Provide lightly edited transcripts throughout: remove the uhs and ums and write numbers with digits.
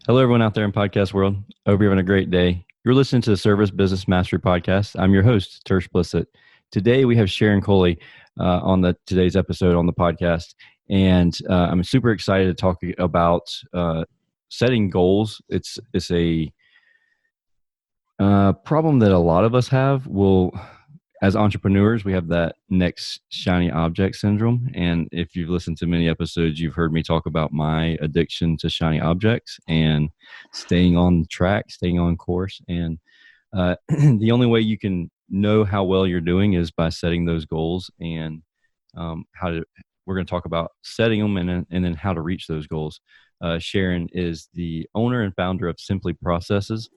Hello, everyone out there in podcast world. I hope you're having a great day. You're listening to the Service Business Mastery Podcast. I'm your host, Tersh. Today, we have Sharon Cully on today's episode on the podcast, and I'm super excited to talk about setting goals. It's a problem that a lot of us have. As entrepreneurs, we have that next shiny object syndrome. And if you've listened to many episodes, you've heard me talk about my addiction to shiny objects and staying on track, staying on course. And the only way you can know how well you're doing is by setting those goals and we're going to talk about setting them and then how to reach those goals. Sharon is the owner and founder of Simply Processes.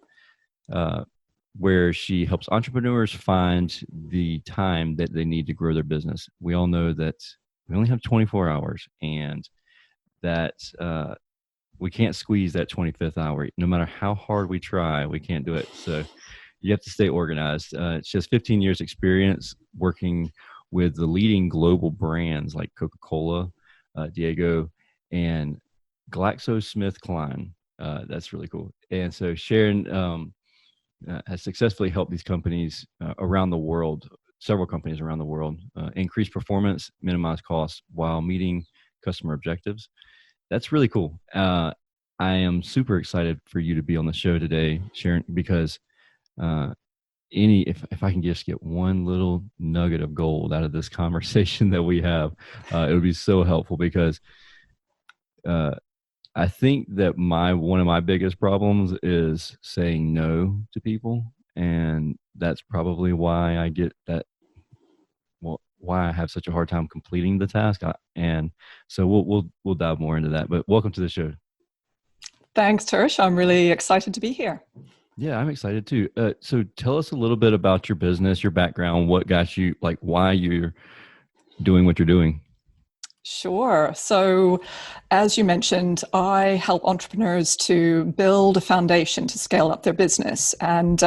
Where she helps entrepreneurs find the time that they need to grow their business. We all know that we only have 24 hours and that we can't squeeze that 25th hour. No matter how hard we try, we can't do it. So you have to stay organized. She has 15 years experience working with the leading global brands like Coca-Cola, Diageo, and GlaxoSmithKline. That's really cool. And so Sharon has successfully helped these companies around the world, several companies around the world, increase performance, minimize costs while meeting customer objectives. That's really cool. I am super excited for you to be on the show today, Sharon, because if I can just get one little nugget of gold out of this conversation that we have, it would be so helpful because I think that one of my biggest problems is saying no to people, and that's probably why I get that. Well, why I have such a hard time completing the task, and so we'll dive more into that. But welcome to the show. Thanks, Tersh. I'm really excited to be here. Yeah, I'm excited too. So tell us a little bit about your business, your background, what got you, like, why you're doing what you're doing. Sure. So, as you mentioned, I help entrepreneurs to build a foundation to scale up their business. And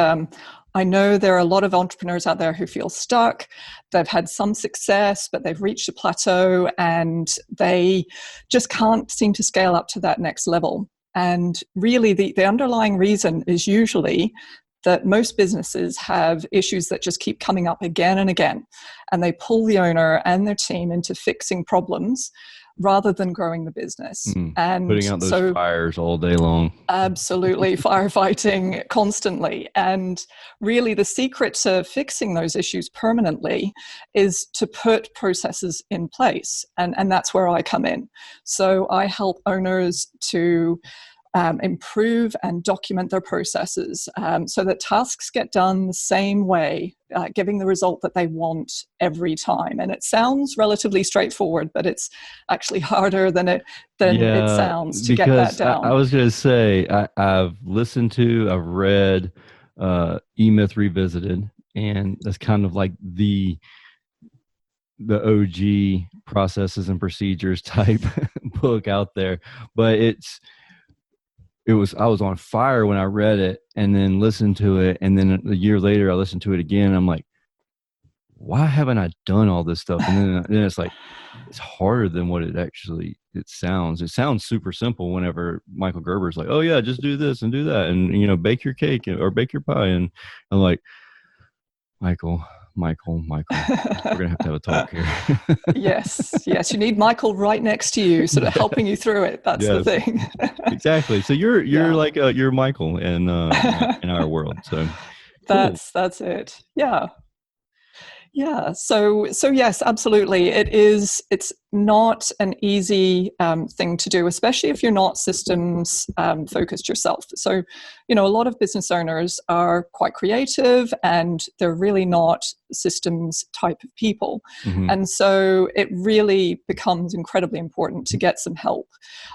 I know there are a lot of entrepreneurs out there who feel stuck. They've had some success, but they've reached a plateau and they just can't seem to scale up to that next level. And really, the underlying reason is usually that most businesses have issues that just keep coming up again and again, and they pull the owner and their team into fixing problems rather than growing the business. And putting out those fires all day long. Absolutely, firefighting constantly. And really the secret to fixing those issues permanently is to put processes in place. And that's where I come in. So I help owners to improve and document their processes so that tasks get done the same way, giving the result that they want every time. And it sounds relatively straightforward, but it's actually harder than it sounds to get that down. I was going to say, I've read E-Myth Revisited, and that's kind of like the OG processes and procedures type book out there, but I was on fire when I read it and then listened to it. And then a year later, I listened to it again. And I'm like, why haven't I done all this stuff? And then it's like, it's harder than what it sounds. It sounds super simple whenever Michael Gerber's like, oh yeah, just do this and do that. And, bake your cake or bake your pie. And I'm like, Michael, we're going to have a talk here. Yes. You need Michael right next to you, sort of helping you through it. That's the thing. Exactly. So you're like, you're Michael in our world. So cool. That's it. Yeah. So yes, absolutely. It's not an easy thing to do, especially if you're not systems focused yourself. So, a lot of business owners are quite creative and they're really not systems type of people. Mm-hmm. And so it really becomes incredibly important to get some help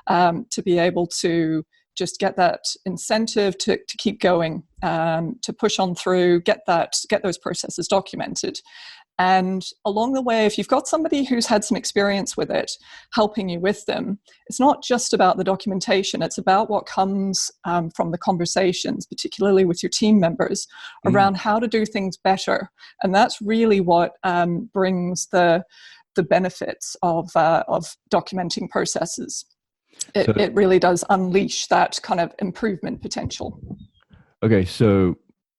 to be able to just get that incentive to keep going, to push on through, get those processes documented. And along the way, if you've got somebody who's had some experience with it, helping you with them, it's not just about the documentation, it's about what comes from the conversations, particularly with your team members, around how to do things better. And that's really what brings the benefits of documenting processes. So, It really does unleash that kind of improvement potential. okay, so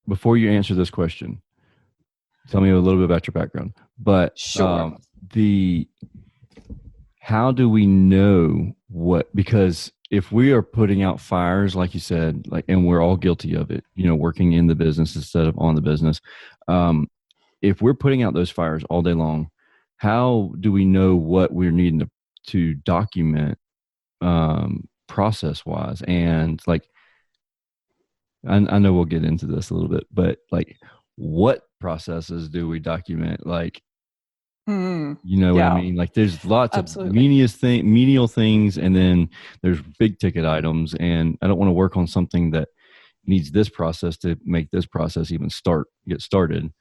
before you answer this question, tell me a little bit about your background. But Sure. the how do we know what? Because if we are putting out fires, like you said, like, and we're all guilty of it, working in the business instead of on the business. If we're putting out those fires all day long, how do we know what we're needing to document process wise? And like, I know we'll get into this a little bit, but like, what processes do we document? Like, you know what I Yeah, mean? Like, there's lots of absolutely. menial things, and then there's big ticket items. And I don't want to work on something that needs this process to make this process even get started.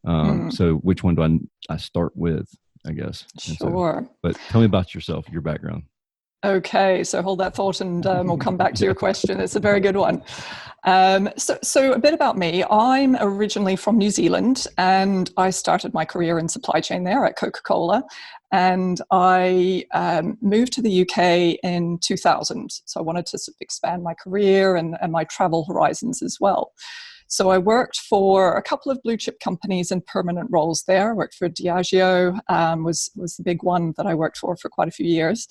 So which one do I start with, I guess? And so, Sure. but tell me about yourself, your background. Okay, so hold that thought and we'll come back to Yeah. your question. It's a very good one. So a bit about me. I'm originally from New Zealand and I started my career in supply chain there at Coca-Cola. And I moved to the UK in 2000. So I wanted to sort of expand my career and my travel horizons as well. So I worked for a couple of blue chip companies in permanent roles there. I worked for Diageo, was the big one that I worked for quite a few years.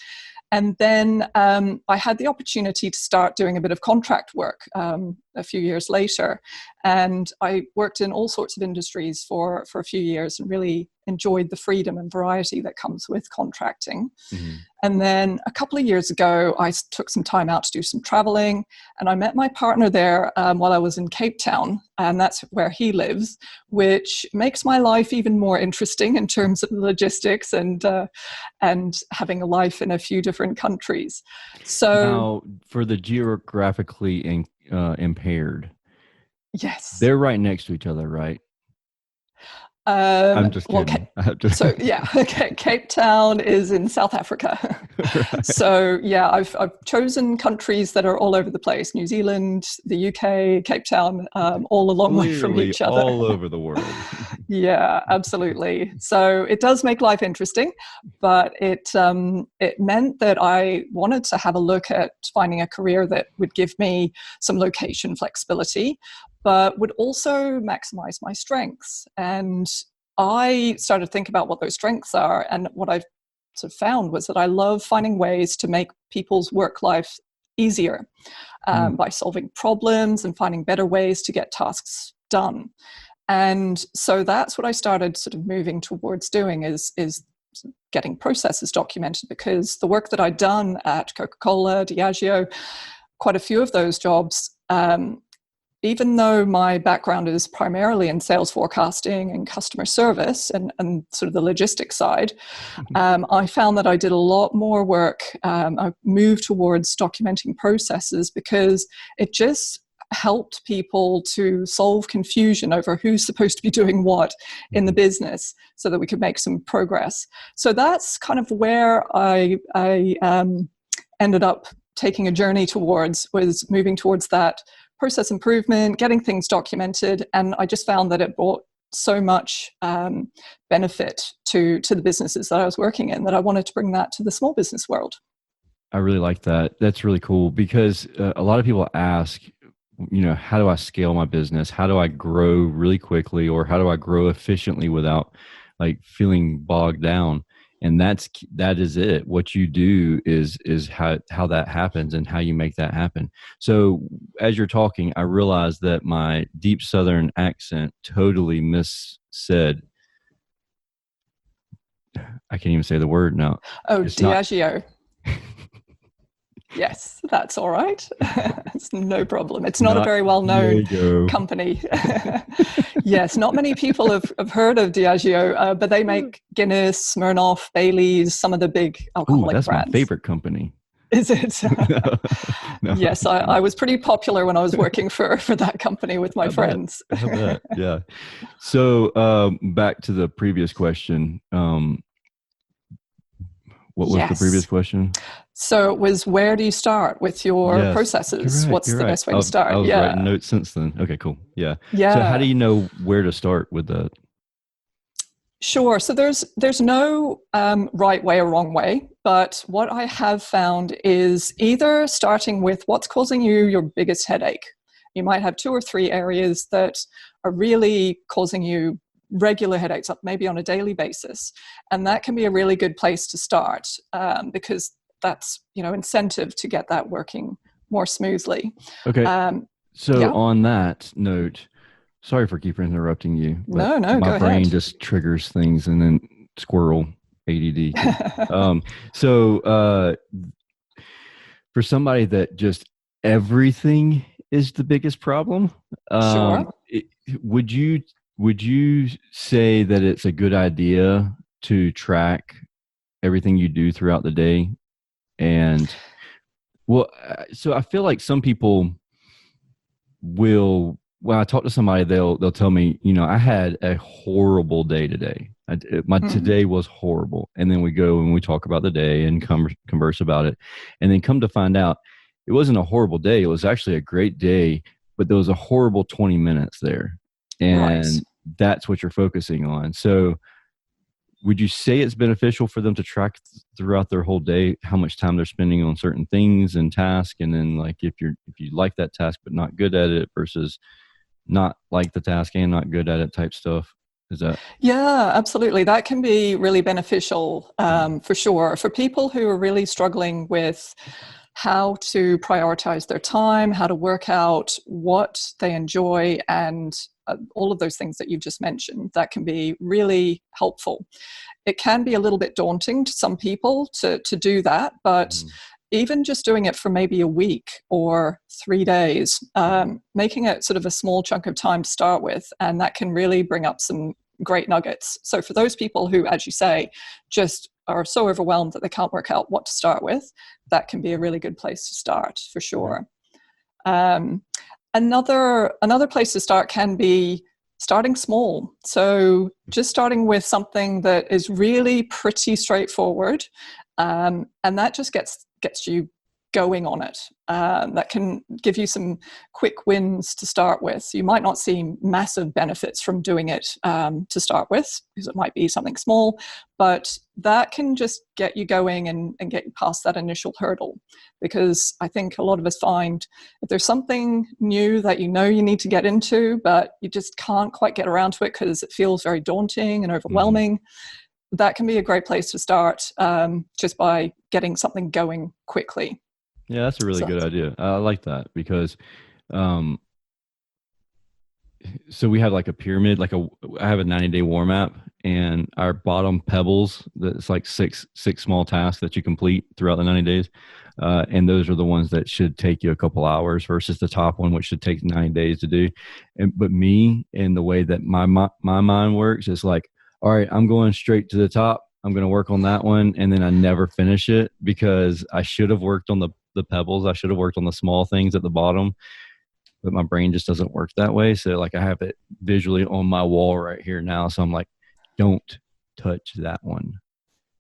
And then I had the opportunity to start doing a bit of contract work a few years later. And I worked in all sorts of industries for a few years and really enjoyed the freedom and variety that comes with contracting. Mhm. And then a couple of years ago, I took some time out to do some traveling. And I met my partner there while I was in Cape Town. And that's where he lives, which makes my life even more interesting in terms of logistics and having a life in a few different countries. So, Now, for the geographically impaired, yes. they're right next to each other, right? I'm just Well, kidding. I'm just so yeah, okay. Cape Town is in South Africa. right. So yeah, I've chosen countries that are all over the place: New Zealand, the UK, Cape Town, all a long way from Clearly each other. all over the world. Yeah, absolutely. So it does make life interesting, but it meant that I wanted to have a look at finding a career that would give me some location flexibility, but would also maximize my strengths. And I started to think about what those strengths are, and what I've sort of found was that I love finding ways to make people's work life easier Mm. by solving problems and finding better ways to get tasks done. And so that's what I started sort of moving towards doing is getting processes documented, because the work that I'd done at Coca-Cola, Diageo, quite a few of those jobs, even though my background is primarily in sales forecasting and customer service and sort of the logistics side, I found that I did a lot more work. I moved towards documenting processes because it just helped people to solve confusion over who's supposed to be doing what in the business so that we could make some progress. So that's kind of where I ended up taking a journey towards, was moving towards that process improvement, getting things documented. And I just found that it brought so much benefit to the businesses that I was working in, that I wanted to bring that to the small business world. I really like that. That's really cool because a lot of people ask, how do I scale my business? How do I grow really quickly, or how do I grow efficiently without like feeling bogged down? And that is it. What you do is how that happens and how you make that happen. So as you're talking, I realized that my deep Southern accent totally missaid. I can't even say the word now. Oh, It's not. Diageo. Yes, that's all right. It's no problem. It's not a Not very well known Diego. company. Yes, not many people have heard of Diageo, but they make Guinness, Smirnoff, Bailey's, some of the big Ooh, alcoholic that's my brands. favorite company. Is it? No, Yes, I was pretty popular when I was working for that company with my I bet. friends. I bet. Yeah. So back to the previous question. What was the previous Yes. question? So it was, where do you start with your Yes, you're processes? right. What's You're the right. best way to I start? was writing Yeah. notes since then. Okay, cool. Yeah. So how do Yeah. you know where to start with that? Sure. So there's no right way or wrong way, but what I have found is either starting with what's causing you your biggest headache. You might have two or three areas that are really causing you regular headaches, maybe on a daily basis, and that can be a really good place to start, because that's, incentive to get that working more smoothly. Okay. Um, So yeah. on that note, sorry for keep interrupting you, but No, my go brain ahead. just triggers things and then squirrel ADD. So for somebody that just everything is the biggest problem, Sure. it, would you would you say that it's a good idea to track everything you do throughout the day? And so I feel like some people will, when I talk to somebody, they'll tell me, I had a horrible day today. My Mm, today was horrible, and then we go and we talk about the day and converse about it, and then come to find out it wasn't a horrible day. It was actually a great day, but there was a horrible 20 minutes there, right. and that's what you're focusing on. So would you say it's beneficial for them to track throughout their whole day how much time they're spending on certain things and tasks, and then like if you like that task but not good at it versus not like the task and not good at it type stuff? Is that? Yeah, absolutely. That can be really beneficial, for sure. For people who are really struggling with how to prioritize their time, how to work out what they enjoy, and all of those things that you just mentioned, that can be really helpful. It can be a little bit daunting to some people to do that, but Mhm. even just doing it for maybe a week or 3 days, making it sort of a small chunk of time to start with, and that can really bring up some great nuggets. So for those people who, as you say, just are so overwhelmed that they can't work out what to start with, that can be a really good place to start for Okay. sure. Um, another place to start can be starting small. So just starting with something that is really pretty straightforward, and that just gets you going on it. That can give you some quick wins to start with. So you might not see massive benefits from doing it, to start with, because it might be something small, but that can just get you going and get you past that initial hurdle. Because I think a lot of us find if there's something new that you need to get into, but you just can't quite get around to it because it feels very daunting and Hmm. overwhelming, that can be a great place to start, just by getting something going quickly. Yeah, that's a really So, good idea. I like that because um, so we have like a pyramid, I have a 90-day warm app, and our bottom pebbles, that's like six small tasks that you complete throughout the 90 days. And those are the ones that should take you a couple hours versus the top one, which should take 90 days to do. But me, and the way that my mind works is like, all right, I'm going straight to the top. I'm going to work on that one. And then I never finish it because I should have worked on the pebbles. I should have worked on the small things at the bottom, but my brain just doesn't work that way. So like I have it visually on my wall right here now. So I'm like, don't touch that one.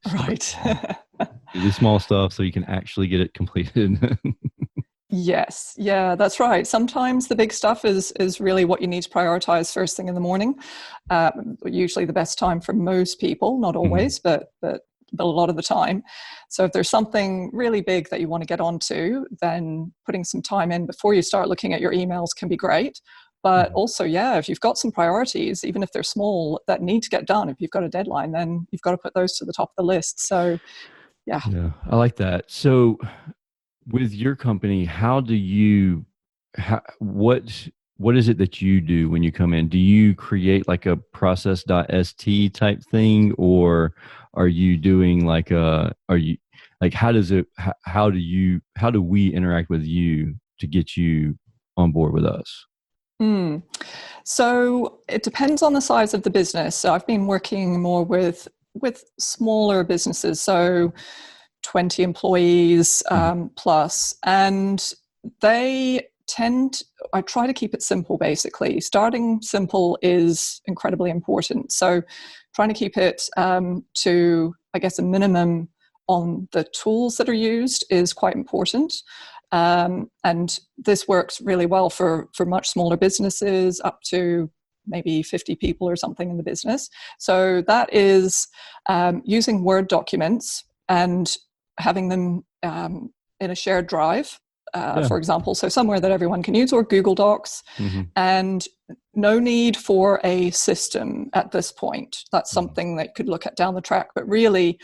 Start right. there. Do the small stuff so you can actually get it completed. Yes, yeah, that's right. Sometimes the big stuff is really what you need to prioritize first thing in the morning. Usually the best time for most people, not Mhm. always, but a lot of the time. So if there's something really big that you want to get onto, then putting some time in before you start looking at your emails can be great. But Mhm. also, yeah, if you've got some priorities, even if they're small, that need to get done, if you've got a deadline, then you've got to put those to the top of the list. So, yeah. Yeah, I like that. So with your company, how do you how, what is it that you do when you come in? Do you create like a process.st type thing, or are you doing like a are you like how does it how do we interact with you to get you on board with us? Mm. So it depends on the size of the business. So I've been working more with smaller businesses, so 20 employees, Mhm. plus, and they tend. I try to keep it simple. Basically, starting simple is incredibly important. So trying to keep it, to, I guess, a minimum on the tools that are used is quite important. And this works really well for much smaller businesses up to maybe 50 people or something in the business. So that is using Word documents and having them in a shared drive, for example, so somewhere that everyone can use, or Google Docs. And no need for a system at this point. That's something that you could look at down the track. But really,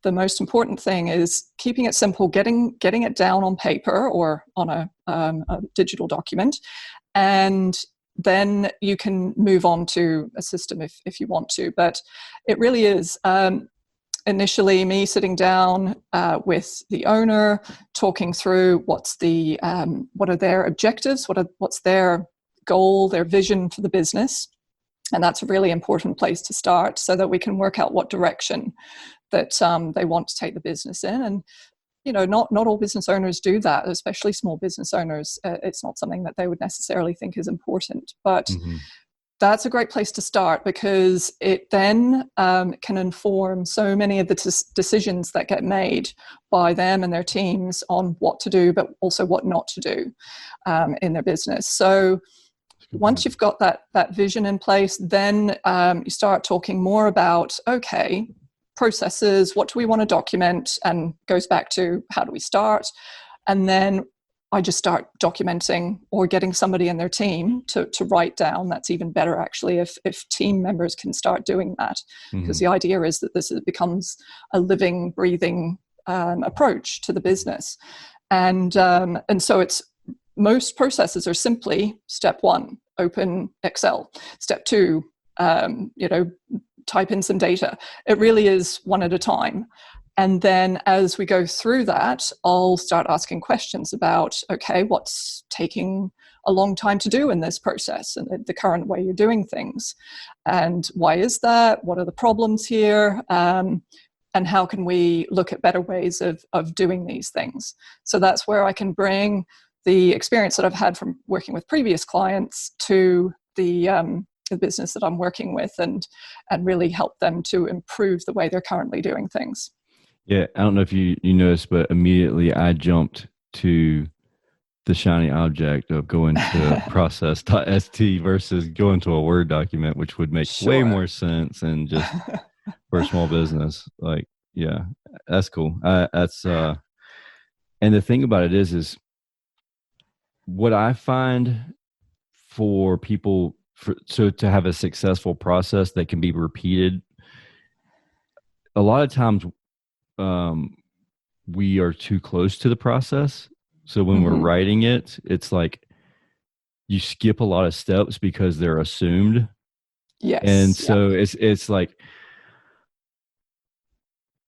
the most important thing is keeping it simple, getting it down on paper or on a digital document, and then you can move on to a system if you want to. But it really is initially me sitting down with the owner, talking through what are their objectives, what's their goal, their vision for the business. And that's a really important place to start, so that we can work out what direction that they want to take the business in. And not all business owners do that, especially small business owners. It's not something that they would necessarily think is important, but that's a great place to start, because it then can inform so many of the decisions that get made by them and their teams on what to do, but also what not to do in their business. So once you've got that vision in place, then you start talking more about, okay, processes, what do we want to document, and goes back to how do we start. And then I just start documenting, or getting somebody in their team to write down. That's even better, actually, if team members can start doing that, because the idea is that this becomes a living, breathing approach to the business. And so it's, most processes are simply step 1, open Excel. Step 2, type in some data. It really is one at a time. And then as we go through that, I'll start asking questions about, okay, what's taking a long time to do in this process and the current way you're doing things? And why is that? What are the problems here? And how can we look at better ways of doing these things? So that's where I can bring the experience that I've had from working with previous clients to the business that I'm working with, and really help them to improve the way they're currently doing things. Yeah, I don't know if you noticed, but immediately I jumped to the shiny object of going to process.st versus going to a Word document, which would make way more sense and just for a small business. Like, yeah, that's cool. That's and the thing about it is what I find for people, so to have a successful process that can be repeated, a lot of times we are too close to the process. So when we're writing it, it's like you skip a lot of steps because they're assumed. Yes. And so it's like,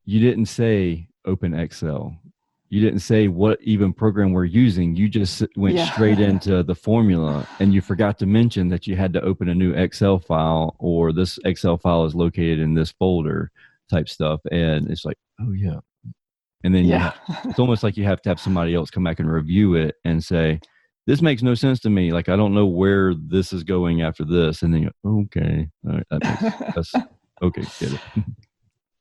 you didn't say open Excel. You didn't say what even program we're using. You just went straight into the formula, and you forgot to mention that you had to open a new Excel file, or this Excel file is located in this folder type stuff. And it's like, oh yeah. And then it's almost like you have to have somebody else come back and review it and say, this makes no sense to me. Like, I don't know where this is going after this. And then you go, okay, all right, that's okay, get it.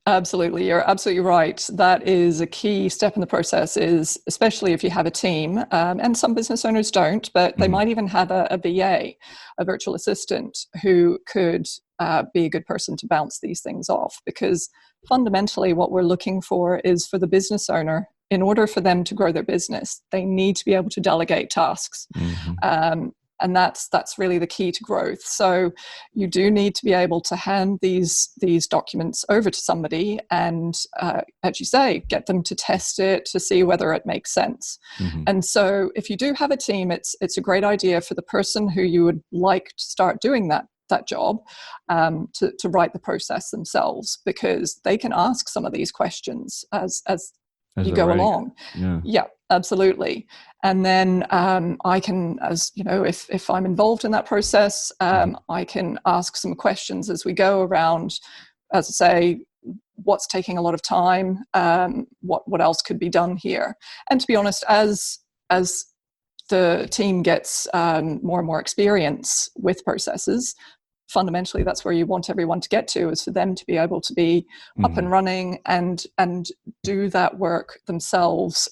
Absolutely. You're absolutely right. That is a key step in the process, is especially if you have a team, and some business owners don't, but they might even have a VA, a virtual assistant, who could be a good person to bounce these things off. Because fundamentally what we're looking for is for the business owner, in order for them to grow their business, they need to be able to delegate tasks. And that's really the key to growth. So you do need to be able to hand these documents over to somebody and, as you say, get them to test it to see whether it makes sense. And so if you do have a team, it's a great idea for the person who you would like to start doing that job to write the process themselves, because they can ask some of these questions as you go along. Yeah, absolutely. And then I can, as you know, if I'm involved in that process, I can ask some questions as we go around, as I say, what's taking a lot of time, what else could be done here. And to be honest, as the team gets more and more experience with processes, fundamentally that's where you want everyone to get to, is for them to be able to be up and running and do that work themselves,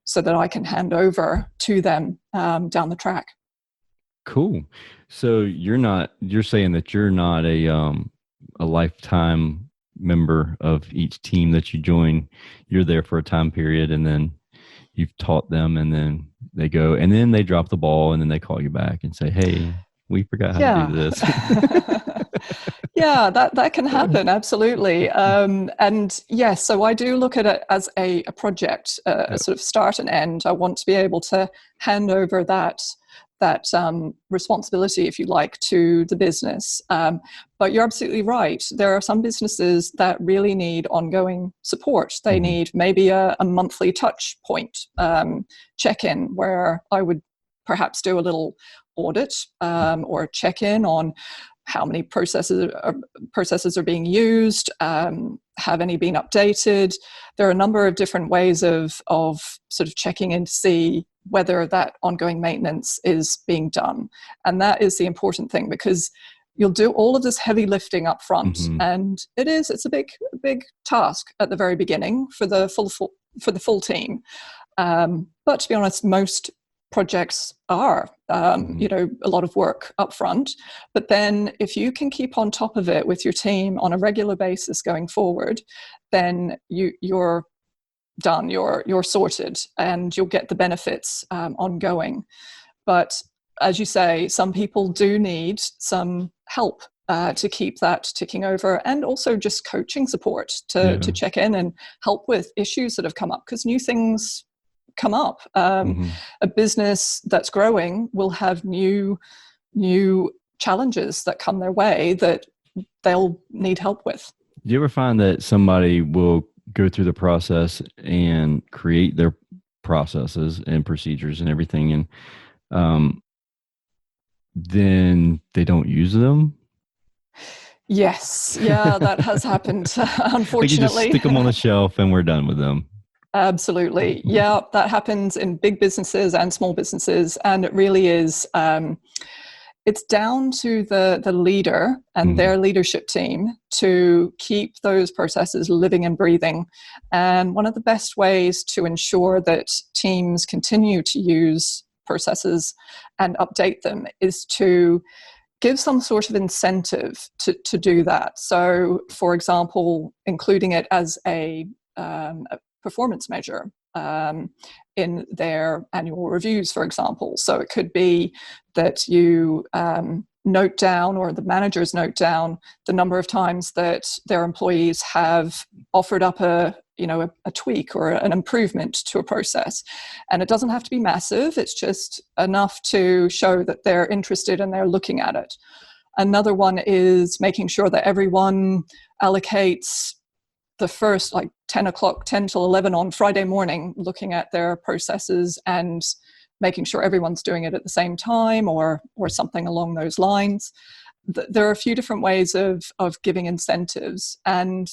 so that I can hand over to them down the track. Cool. So you're saying that you're not a lifetime member of each team that you join. You're there for a time period, and then you've taught them, and then they go, and then they drop the ball, and then they call you back and say, "Hey, we forgot how to do Yeah. this." Yeah, that can happen, absolutely. And yes, so I do look at it as a project, a sort of start and end. I want to be able to hand over that responsibility, if you like, to the business. But you're absolutely right. There are some businesses that really need ongoing support. They need maybe a monthly touch point, check-in, where I would perhaps do a little audit or check in on how many processes are being used, have any been updated. There are a number of different ways of sort of checking in to see whether that ongoing maintenance is being done. And that is the important thing, because you'll do all of this heavy lifting up front, and it's a big task at the very beginning for the full team. But to be honest, most projects are a lot of work up front. But then if you can keep on top of it with your team on a regular basis going forward, then you're done, you're sorted, and you'll get the benefits ongoing. But as you say, some people do need some help to keep that ticking over, and also just coaching support to check in and help with issues that have come up, because new things come up. A business that's growing will have new challenges that come their way that they'll need help with. Do you ever find that somebody will go through the process and create their processes and procedures and everything, and then they don't use them? Yes, yeah, that has happened, unfortunately. Like you just stick them on the shelf and we're done with them. Absolutely. Yeah, that happens in big businesses and small businesses. And it really is, it's down to the leader and their leadership team to keep those processes living and breathing. And one of the best ways to ensure that teams continue to use processes and update them is to give some sort of incentive to do that. So, for example, including it as a performance measure in their annual reviews, for example. So it could be that you note down, or the managers note down, the number of times that their employees have offered up a tweak or an improvement to a process. And it doesn't have to be massive. It's just enough to show that they're interested and they're looking at it. Another one is making sure that everyone allocates the first 10 till 11 on Friday morning, looking at their processes and making sure everyone's doing it at the same time, or something along those lines. There are a few different ways of giving incentives, and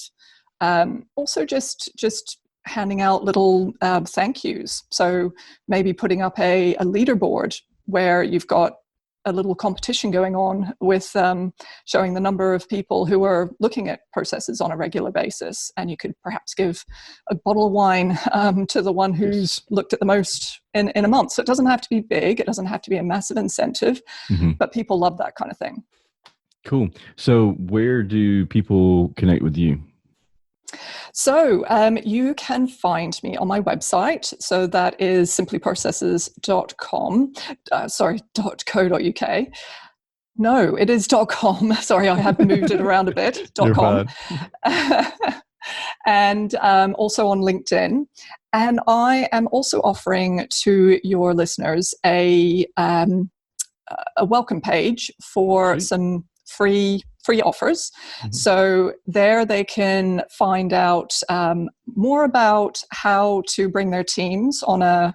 also just handing out little thank yous. So maybe putting up a leaderboard where you've got a little competition going on with showing the number of people who are looking at processes on a regular basis. And you could perhaps give a bottle of wine to the one who's looked at the most in a month. So it doesn't have to be big. It doesn't have to be a massive incentive, but people love that kind of thing. Cool. So where do people connect with you? So you can find me on my website. So that is simplyprocesses.com. .co.uk. No, it is .com. Sorry, I have moved it around a bit. .com. And also on LinkedIn. And I am also offering to your listeners a welcome page for some free offers. So there they can find out more about how to bring their teams on a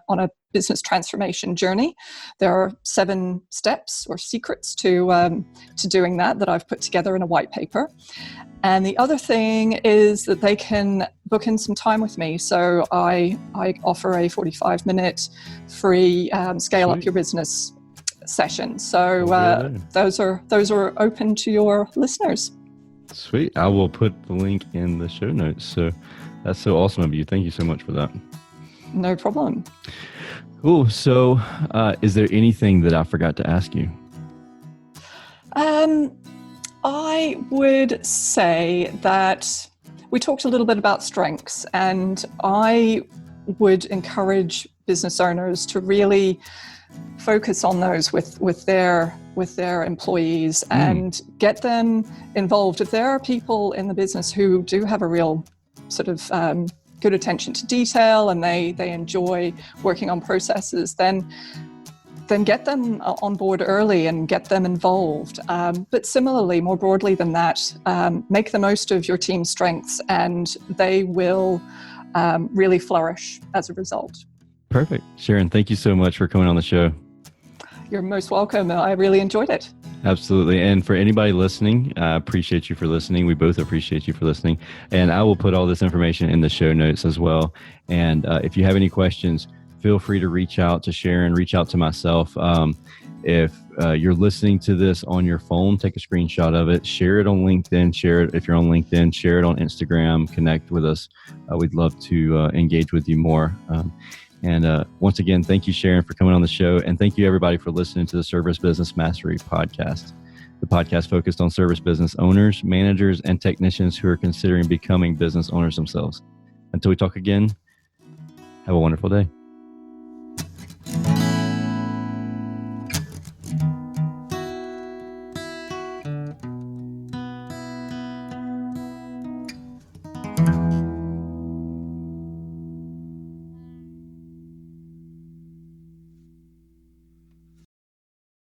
business transformation journey. There are 7 steps or secrets to doing that I've put together in a white paper. And the other thing is that they can book in some time with me. So I offer a 45-minute free scale up your business session. So those are open to your listeners. Sweet. I will put the link in the show notes. So that's so awesome of you. Thank you so much for that. No problem. Cool. So is there anything that I forgot to ask you? I would say that we talked a little bit about strengths, and I would encourage business owners to really focus on those with their employees and get them involved. If there are people in the business who do have a real sort of good attention to detail and they enjoy working on processes, then get them on board early and get them involved. But similarly, more broadly than that, make the most of your team's strengths and they will really flourish as a result. Perfect. Sharon, thank you so much for coming on the show. You're most welcome. I really enjoyed it. Absolutely. And for anybody listening, I appreciate you for listening. We both appreciate you for listening. And I will put all this information in the show notes as well. And if you have any questions, feel free to reach out to Sharon, reach out to myself. If you're listening to this on your phone, take a screenshot of it, share it on LinkedIn, share it if you're on LinkedIn, share it on Instagram, connect with us. We'd love to engage with you more. And once again, thank you, Sharon, for coming on the show. And thank you, everybody, for listening to the Service Business Mastery Podcast. The podcast focused on service business owners, managers, and technicians who are considering becoming business owners themselves. Until we talk again, have a wonderful day.